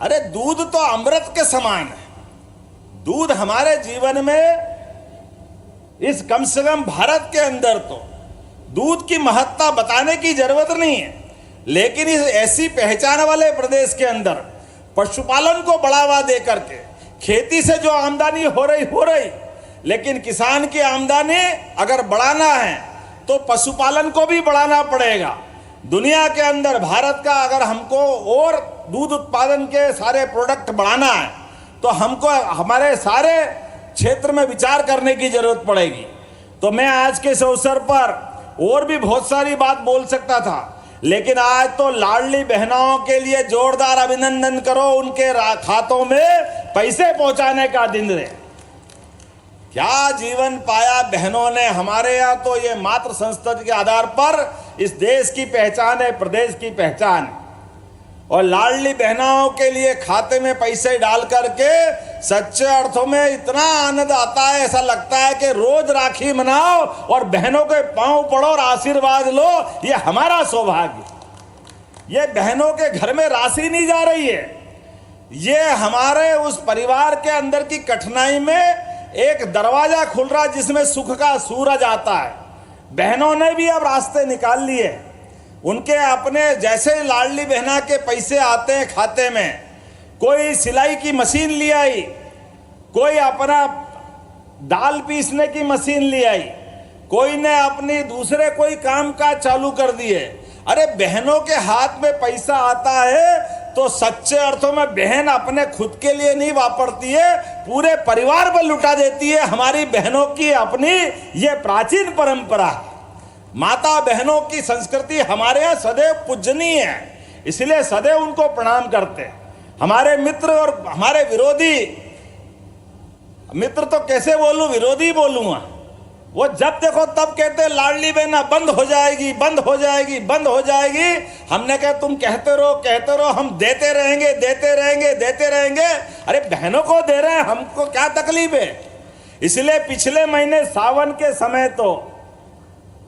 अरे दूध तो अमृत के समान है। दूध हमारे जीवन में, इस कम से कम भारत के अंदर तो दूध की महत्ता बताने की जरूरत नहीं है, लेकिन इस ऐसी पहचान वाले प्रदेश के अंदर पशुपालन को बढ़ावा दे करके खेती से जो आमदनी हो रही, लेकिन किसान की आमदनी अगर बढ़ाना है तो पशुपालन को भी बढ़ाना पड़ेगा। दुनिया के अंदर भारत का अगर हमको और दूध उत्पादन के सारे प्रोडक्ट बढ़ाना है तो हमको हमारे सारे क्षेत्र में विचार करने की जरूरत पड़ेगी। तो मैं आज के इस अवसर पर और भी बहुत सारी बात बोल सकता था, लेकिन आज तो लाडली बहनों के लिए जोरदार अभिनंदन करो, उनके खातों में पैसे पहुंचाने का दिन है। क्या जीवन पाया बहनों ने हमारे यहाँ। तो ये मातृ संस्कृति के आधार पर इस देश की पहचान है, प्रदेश की पहचान। और लाडली बहनों के लिए खाते में पैसे डाल करके सच्चे अर्थों में इतना आनंद आता है, ऐसा लगता है कि रोज राखी मनाओ और बहनों के पांव पड़ो और आशीर्वाद लो। ये हमारा सौभाग्य। ये बहनों के घर में राशि नहीं जा रही है, ये हमारे उस परिवार के अंदर की कठिनाई में एक दरवाजा खुल रहा है जिसमें सुख का सूरज आता है। बहनों ने भी अब रास्ते निकाल लिए। उनके अपने जैसे लाडली बहना के पैसे आते हैं खाते में, कोई सिलाई की मशीन ले आई, कोई अपना दाल पीसने की मशीन ले आई, कोई ने अपनी दूसरे कोई काम काज चालू कर दिए। अरे बहनों के हाथ में पैसा आता है तो सच्चे अर्थों में बहन अपने खुद के लिए नहीं वापरती है, पूरे परिवार पर लुटा देती है। हमारी बहनों की अपनी ये प्राचीन परंपरा है। माता बहनों की संस्कृति हमारे यहाँ सदैव पूजनीय है, इसलिए सदैव उनको प्रणाम करते हैं। हमारे मित्र और हमारे विरोधी, मित्र तो कैसे बोलूं, विरोधी बोलूंगा, वो जब देखो तब कहते लाडली बहना बंद हो जाएगी, बंद हो जाएगी, बंद हो जाएगी। हमने कहा तुम कहते रहो, हम देते रहेंगे, देते रहेंगे, देते रहेंगे। अरे बहनों को दे रहे हैं, हमको क्या तकलीफ है। इसलिए पिछले महीने सावन के समय तो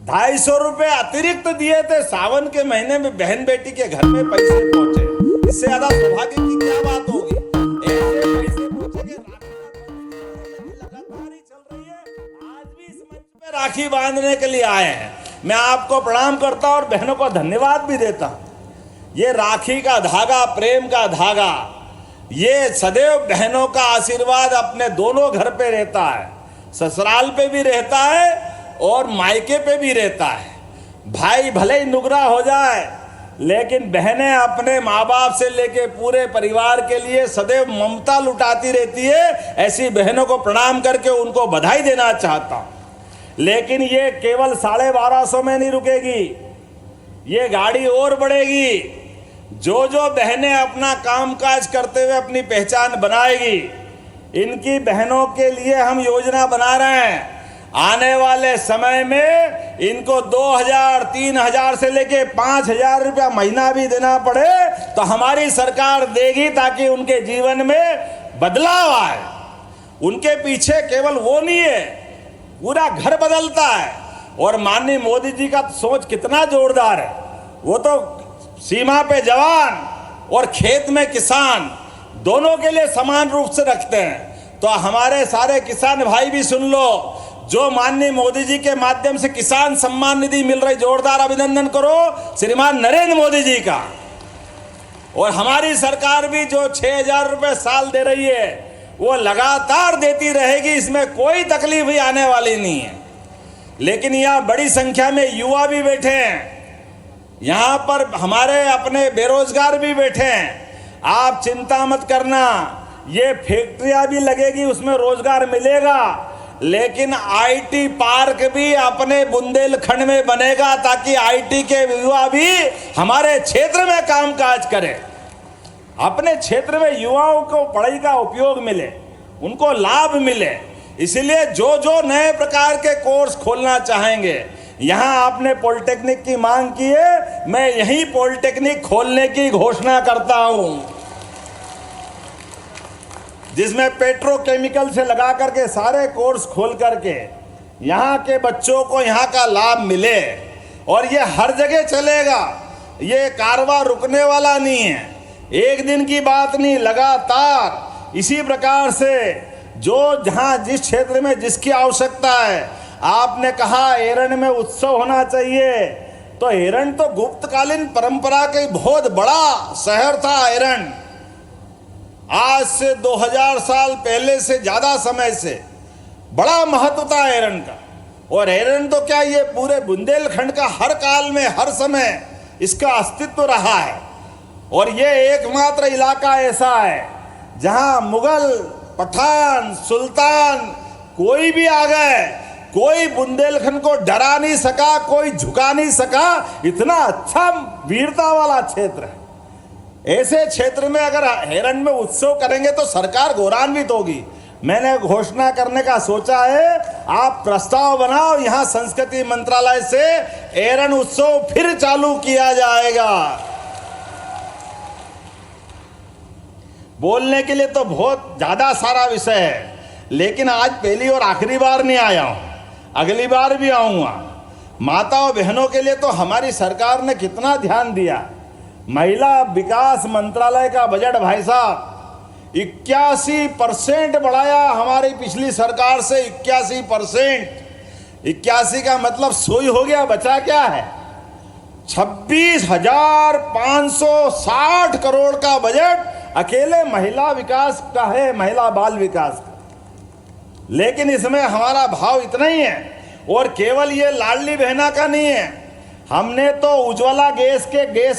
250 रुपए अतिरिक्त दिए थे। सावन के महीने में बहन बेटी के घर में पैसे पहुंचे, इससे ज्यादा सौभाग्य की क्या बात होगी। ऐसे पैसे पहुंचेंगे, लगातार ही चल रही है। आज भी इस मंच पे राखी बांधने के लिए आए हैं। मैं आपको प्रणाम करता हूं और बहनों को धन्यवाद भी देता हूं। ये राखी का धागा, प्रेम का धागा, ये सदैव बहनों का आशीर्वाद अपने दोनों घर पे रहता है, ससुराल पे भी रहता है और मायके पे भी रहता है। भाई भले ही नुगरा हो जाए, लेकिन बहनें अपने माँ बाप से लेके पूरे परिवार के लिए सदैव ममता लुटाती रहती है। ऐसी बहनों को प्रणाम करके उनको बधाई देना चाहता हूँ। लेकिन ये केवल 1250 में नहीं रुकेगी, ये गाड़ी और बढ़ेगी। जो जो बहनें अपना कामकाज करते हुए अपनी पहचान बनाएगी, इनकी बहनों के लिए हम योजना बना रहे हैं। आने वाले समय में इनको 2000, 3000 से लेके 5000 रुपया महीना भी देना पड़े तो हमारी सरकार देगी, ताकि उनके जीवन में बदलाव आए। उनके पीछे केवल वो नहीं है, पूरा घर बदलता है। और माननीय मोदी जी का सोच कितना जोरदार है। वो तो सीमा पे जवान और खेत में किसान दोनों के लिए समान रूप से रखते हैं। तो हमारे सारे किसान भाई भी सुन लो, जो माननीय मोदी जी के माध्यम से किसान सम्मान निधि मिल रही, जोरदार अभिनंदन करो श्रीमान नरेंद्र मोदी जी का। और हमारी सरकार भी जो 6000 रुपए साल दे रही है वो लगातार देती रहेगी, इसमें कोई तकलीफ भी आने वाली नहीं है। लेकिन यहाँ बड़ी संख्या में युवा भी बैठे हैं, यहाँ पर हमारे अपने बेरोजगार भी बैठे हैं। आप चिंता मत करना, ये फैक्ट्रियां भी लगेगी, उसमें रोजगार मिलेगा। लेकिन आईटी पार्क भी अपने बुंदेलखंड में बनेगा ताकि आईटी के युवा भी हमारे क्षेत्र में कामकाज करें, अपने क्षेत्र में युवाओं को पढ़ाई का उपयोग मिले, उनको लाभ मिले। इसलिए जो जो नए प्रकार के कोर्स खोलना चाहेंगे, यहाँ आपने पॉलिटेक्निक की मांग की है, मैं यही पॉलिटेक्निक खोलने की घोषणा करता हूं, जिसमें पेट्रोकेमिकल से लगा करके सारे कोर्स खोल करके यहाँ के बच्चों को यहाँ का लाभ मिले। और ये हर जगह चलेगा, ये कारवां रुकने वाला नहीं है, एक दिन की बात नहीं, लगातार इसी प्रकार से जो जहाँ जिस क्षेत्र में जिसकी आवश्यकता है। आपने कहा एरन में उत्सव होना चाहिए, तो एरन तो गुप्तकालीन परंपरा का बहुत बड़ा शहर था। एरन आज से 2000 साल पहले से ज्यादा समय से बड़ा महत्व था एरन का। और एरन तो क्या, ये पूरे बुंदेलखंड का हर काल में हर समय इसका अस्तित्व रहा है। और ये एकमात्र इलाका ऐसा है जहां मुगल, पठान, सुल्तान कोई भी आ गए, कोई बुंदेलखंड को डरा नहीं सका, कोई झुका नहीं सका। इतना अच्छा वीरता वाला क्षेत्र है। ऐसे क्षेत्र में अगर एरन में उत्सव करेंगे तो सरकार गौरवान्वित होगी। मैंने घोषणा करने का सोचा है, आप प्रस्ताव बनाओ, यहाँ संस्कृति मंत्रालय से एरन उत्सव फिर चालू किया जाएगा। बोलने के लिए तो बहुत ज्यादा सारा विषय है, लेकिन आज पहली और आखिरी बार नहीं आया हूं, अगली बार भी आऊंगा। माताओं बहनों के लिए तो हमारी सरकार ने कितना ध्यान दिया। महिला विकास मंत्रालय का बजट भाई साहब 81% बढ़ाया हमारी पिछली सरकार से। 81%, 81 का मतलब सोई हो गया, बचा क्या है? 26,560 करोड़ का बजट अकेले महिला विकास का है, महिला बाल विकास का। लेकिन इसमें हमारा भाव इतना ही है। और केवल ये लाडली बहना का नहीं है, हमने तो उज्ज्वला गैस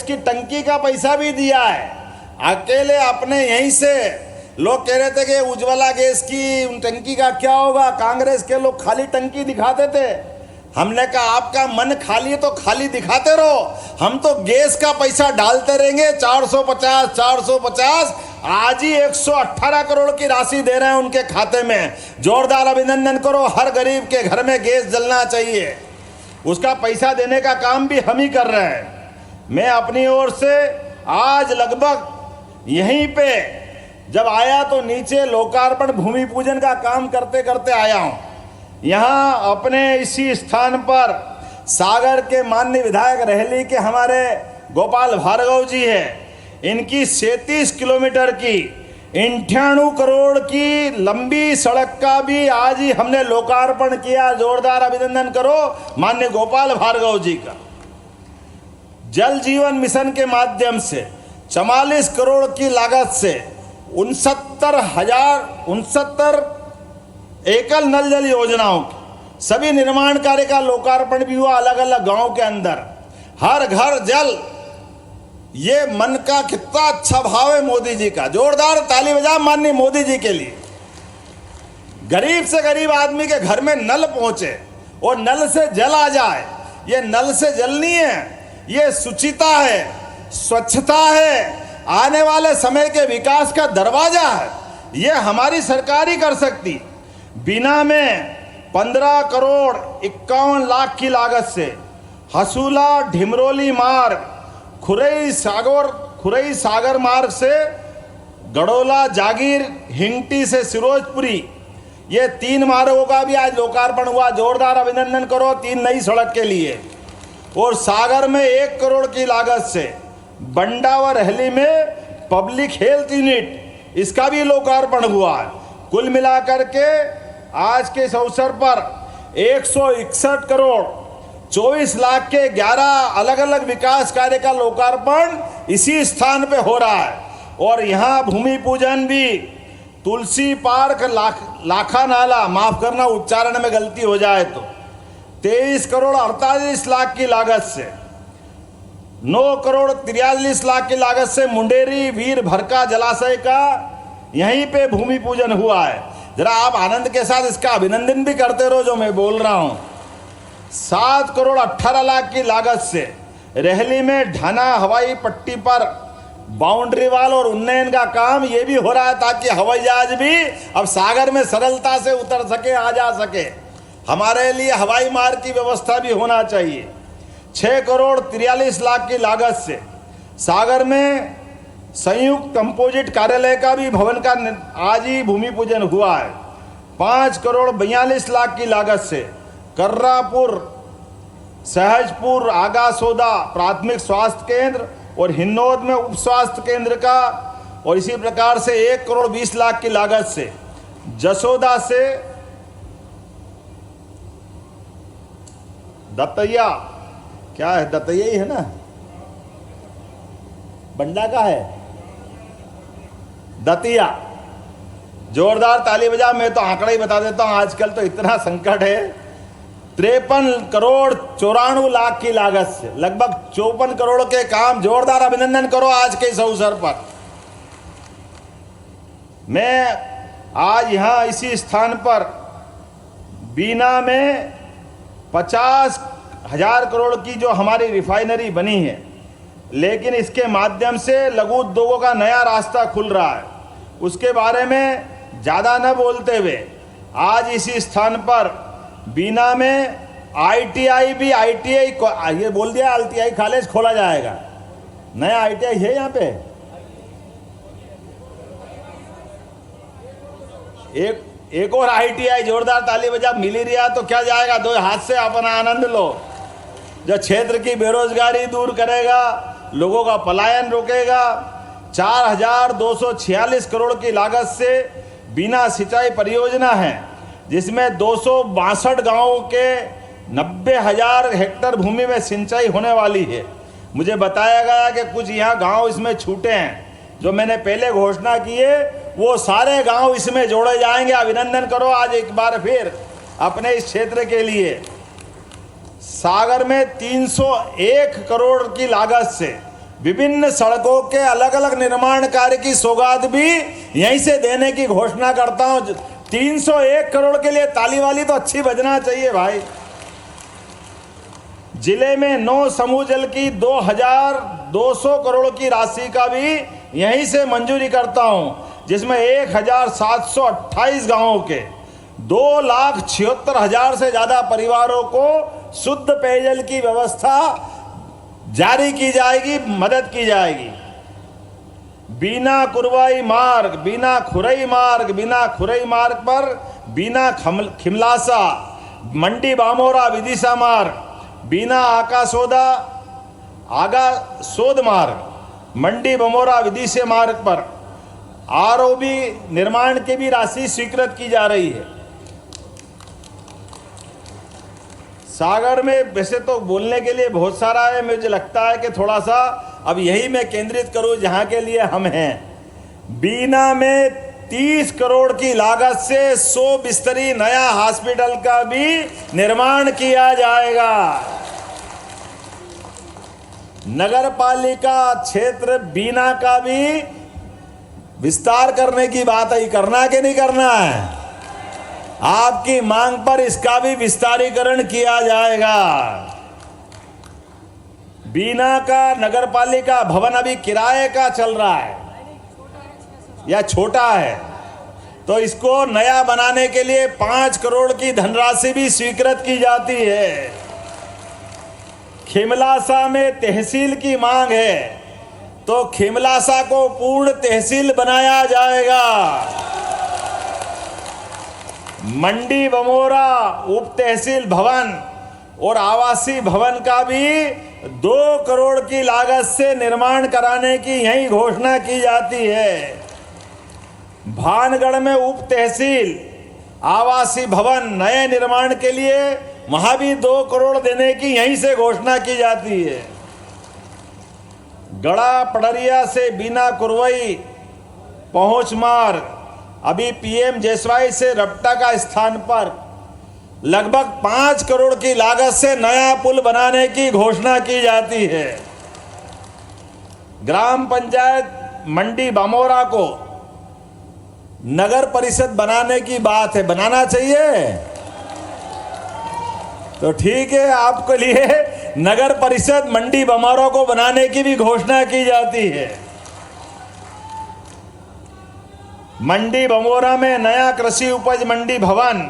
की टंकी का पैसा भी दिया है। अकेले अपने यहीं से लोग कह रहे थे कि उज्ज्वला गैस की टंकी का क्या होगा, कांग्रेस के लोग खाली टंकी दिखाते थे। हमने कहा आपका मन खाली है तो खाली दिखाते रहो, हम तो गैस का पैसा डालते रहेंगे। 450 आज ही 118 करोड़ की राशि दे रहे हैं उनके खाते में। जोरदार अभिनंदन करो। हर गरीब के घर में गैस जलना चाहिए, उसका पैसा देने का काम भी हम ही कर रहे हैं। मैं अपनी ओर से आज लगभग यहीं पे जब आया तो नीचे लोकार्पण भूमि पूजन का काम करते करते आया हूं। यहाँ अपने इसी स्थान पर सागर के माननीय विधायक रहली के हमारे गोपाल भार्गव जी हैं। इनकी 37 किलोमीटर की 98 करोड़ की लंबी सड़क का भी आज ही हमने लोकार्पण किया। जोरदार अभिनंदन करो माननीय गोपाल भार्गव जी का। जल जीवन मिशन के माध्यम से 44 करोड़ की लागत से 69 एकल नल जल योजनाओं की सभी निर्माण कार्य का लोकार्पण भी हुआ अलग अलग गांव के अंदर। हर घर जल, ये मन का कितना अच्छा भाव है मोदी जी का। जोरदार ताली बजा माननीय मोदी जी के लिए। गरीब से गरीब आदमी के घर में नल पहुंचे और नल से जल आ जाए। ये नल से जल नहीं है, ये शुचिता है, स्वच्छता है, आने वाले समय के विकास का दरवाजा है। ये हमारी सरकार ही कर सकती। बीना में 15 करोड़ 51 लाख की लागत से हसूला ढिमरोली मार्ग, खुरई सागर मार्ग से गड़ोला जागीर, हिंगटी से सिरोजपुरी, ये 3 मार्गों का भी आज लोकार्पण हुआ। जोरदार अभिनंदन करो 3 नई सड़क के लिए। और सागर में 1 करोड़ की लागत से बंडा व रहली में पब्लिक हेल्थ यूनिट, इसका भी लोकार्पण हुआ है। कुल मिलाकर के आज के इस अवसर पर 161 करोड़ 24 लाख के 11 अलग अलग विकास कार्य का लोकार्पण इसी स्थान पे हो रहा है। और यहाँ भूमि पूजन भी तुलसी पार्क लाखा नाला, माफ करना उच्चारण में गलती हो जाए तो, 23 करोड़ 48 लाख की लागत से 9 करोड़ 43 लाख की लागत से मुंडेरी वीर भरका जलाशय का यहीं पे भूमि पूजन हुआ है। जरा आप आनंद के साथ इसका अभिनंदन भी करते रहो जो मैं बोल रहा हूं। 7 करोड़ 18 लाख की लागत से रेहली में ढाना हवाई पट्टी पर बाउंड्री वाल और उन्नयन का काम ये भी हो रहा है ताकि हवाई जहाज भी अब सागर में सरलता से उतर सके, आ जा सके। हमारे लिए हवाई मार्ग की व्यवस्था भी होना चाहिए। 6 करोड़ 43 लाख की लागत से सागर में संयुक्त कंपोजिट कार्यालय का भी भवन का आज ही भूमि पूजन हुआ है। 5 करोड़ 42 लाख की लागत से कर्रापुर सहजपुर आगासोदा प्राथमिक स्वास्थ्य केंद्र और हिन्नौद में उप स्वास्थ्य केंद्र का, और इसी प्रकार से 1 करोड़ 20 लाख की लागत से जसोदा से दत्तैया, क्या है दत्तैया ही है ना, बंडा का है दतिया, जोरदार ताली बजा। मैं तो आंकड़ा ही बता देता हूं, आजकल तो इतना संकट है। 53 करोड़ 94 लाख की लागत से लगभग 54 करोड़ के काम। जोरदार अभिनंदन करो आज के इस अवसर पर। मैं आज यहां इसी स्थान पर बीना में 50,000 करोड़ की जो हमारी रिफाइनरी बनी है, लेकिन इसके माध्यम से लघु उद्योगों का नया रास्ता खुल रहा है, उसके बारे में ज़्यादा न बोलते हुए आज इसी स्थान पर बीना में ITI भी ये बोल दिया ITI कॉलेज खोला जाएगा। नया ITI है यहाँ पे। एक और ITI, जोरदार ताली बजा। मिल ही रहा तो क्या जाएगा, 2 हाथ से अपना आनंद लो। जो क्षेत्र की बेरोजगारी दूर करेगा, लोगों का पलायन रोकेगा। 4,246 करोड़ की लागत से बीना सिंचाई परियोजना है, जिसमें 262 गांवों के 90,000 हेक्टेयर भूमि में सिंचाई होने वाली है। मुझे बताया गया कि कुछ यहाँ गांव इसमें छूटे हैं, जो मैंने पहले घोषणा की है, वो सारे गांव इसमें जोड़े जाएंगे। अभिनंदन करो आज एक बार फिर अपने इस क्षेत्र के लिए। सागर में 301 करोड़ की लागत से विभिन्न सड़कों के अलग अलग निर्माण कार्य की सौगात भी यहीं से देने की घोषणा करता हूं। 301 करोड़ के लिए ताली वाली तो अच्छी बजना चाहिए भाई। जिले में 9 समूह जल की 2,200 करोड़ की राशि का भी यहीं से मंजूरी करता हूं, जिसमें 1,728 गांवों के 2,76,000 से ज्यादा परिवारों को शुद्ध पेयजल की व्यवस्था जारी की जाएगी, मदद की जाएगी। बीना कुरवाई मार्ग, बीना खुरई मार्ग पर बीना खिमलासा मंडी बामोरा विदिशा मार्ग, बीना आगासोद मार्ग मंडी बमोरा विदिशा मार्ग पर ROB निर्माण की भी राशि स्वीकृत की जा रही है। सागर में वैसे तो बोलने के लिए बहुत सारा है, मुझे लगता है कि थोड़ा सा अब यही मैं केंद्रित करूं जहां के लिए हम हैं। बीना में 30 करोड़ की लागत से 100 बिस्तरी नया हॉस्पिटल का भी निर्माण किया जाएगा। नगर पालिका क्षेत्र बीना का भी विस्तार करने की बात है, करना कि नहीं करना है? आपकी मांग पर इसका भी विस्तारीकरण किया जाएगा। बीना का नगर पालिका भवन अभी किराए का चल रहा है या छोटा है, तो इसको नया बनाने के लिए 5 करोड़ की धनराशि भी स्वीकृत की जाती है। खिमलासा में तहसील की मांग है, तो खिमलासा को पूर्ण तहसील बनाया जाएगा। मंडी बमोरा उप तहसील भवन और आवासीय भवन का भी 2 करोड़ की लागत से निर्माण कराने की यही घोषणा की जाती है। भानगढ़ में उप तहसील आवासीय भवन नए निर्माण के लिए वहां भी 2 करोड़ देने की यहीं से घोषणा की जाती है। गड़ा पड़रिया से बीना कुरवई पहुंच मार्ग अभी PM जेसवाई से रपटा का स्थान पर लगभग 5 करोड़ की लागत से नया पुल बनाने की घोषणा की जाती है। ग्राम पंचायत मंडी बामोरा को नगर परिषद बनाने की बात है, बनाना चाहिए। तो ठीक है, आपके लिए नगर परिषद मंडी बमारों को बनाने की भी घोषणा की जाती है। मंडी बमोरा में नया कृषि उपज मंडी भवन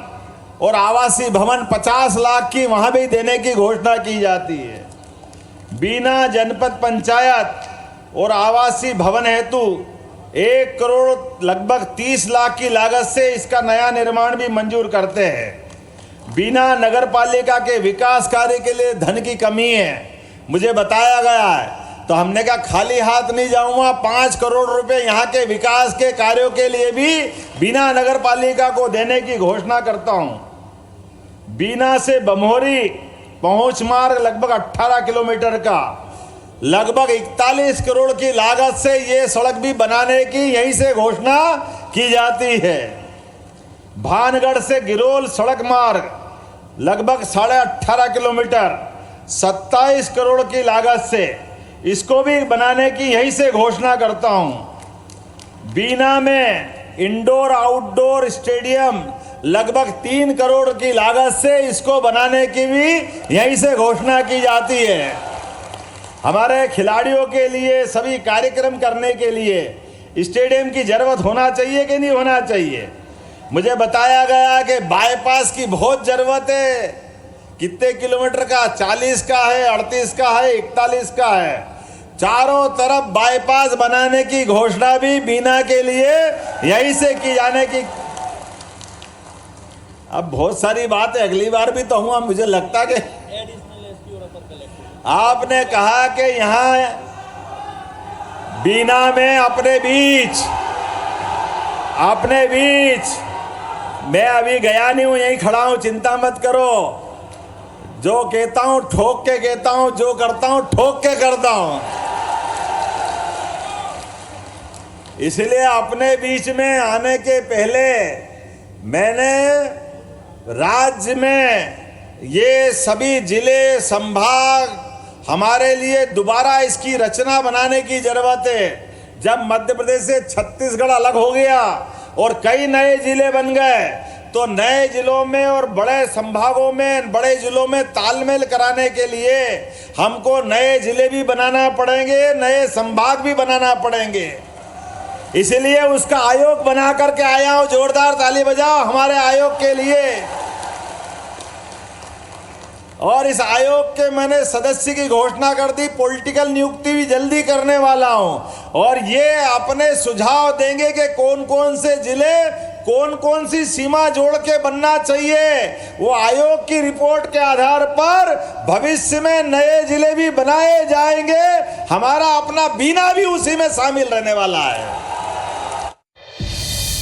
और आवासीय भवन 50 लाख की वहां भी देने की घोषणा की जाती है। बीना जनपद पंचायत और आवासीय भवन हेतु 1 करोड़ लगभग 30 लाख की लागत से इसका नया निर्माण भी मंजूर करते हैं। बीना नगर पालिका के विकास कार्य के लिए धन की कमी है, मुझे बताया गया है, तो हमने कहा खाली हाथ नहीं जाऊंगा। 5 करोड़ रुपए यहाँ के विकास के कार्यों के लिए भी बीना नगर पालिका को देने की घोषणा करता हूं। बीना से बमोरी पहुंच मार्ग लगभग 18 किलोमीटर का लगभग 41 करोड़ की लागत से ये सड़क भी बनाने की यहीं से घोषणा की जाती है। भानगढ़ से गिरोल सड़क मार्ग लगभग 18.5 किलोमीटर 27 करोड़ की लागत से इसको भी बनाने की यहीं से घोषणा करता हूं। बीना में इंडोर आउटडोर स्टेडियम लगभग 3 करोड़ की लागत से इसको बनाने की भी यहीं से घोषणा की जाती है। हमारे खिलाड़ियों के लिए सभी कार्यक्रम करने के लिए स्टेडियम की जरूरत होना चाहिए कि नहीं होना चाहिए? मुझे बताया गया कि बाईपास की बहुत जरूरत है। कितने किलोमीटर का? 40 का है, 38 का है, 41 का है। चारों तरफ बाईपास बनाने की घोषणा भी बीना के लिए यहीं से की जाने की। अब बहुत सारी बातें अगली बार भी तो हुआ, मुझे लगता कि आपने कहा कि यहाँ बीना में अपने बीच मैं अभी गया नहीं हूं, यहीं खड़ा हूं, चिंता मत करो। जो कहता हूं ठोक के कहता हूं, जो करता हूं ठोक के करता हूं। इसलिए अपने बीच में आने के पहले मैंने राज्य में ये सभी जिले संभाग हमारे लिए दोबारा इसकी रचना बनाने की जरूरत है। जब मध्य प्रदेश से छत्तीसगढ़ अलग हो गया और कई नए जिले बन गए, तो नए जिलों में और बड़े संभागों में, बड़े जिलों में तालमेल कराने के लिए हमको नए जिले भी बनाना पड़ेंगे, नए संभाग भी बनाना पड़ेंगे। इसलिए उसका आयोग बना करके आया हूं। जोरदार ताली बजाओ हमारे आयोग के लिए। और इस आयोग के मैंने सदस्य की घोषणा कर दी, पॉलिटिकल नियुक्ति भी जल्दी करने वाला हूं। और ये अपने सुझाव देंगे कि कौन कौन से जिले कौन कौन सी सीमा जोड़ के बनना चाहिए। वो आयोग की रिपोर्ट के आधार पर भविष्य में नए जिले भी बनाए जाएंगे। हमारा अपना बीना भी उसी में शामिल रहने वाला है।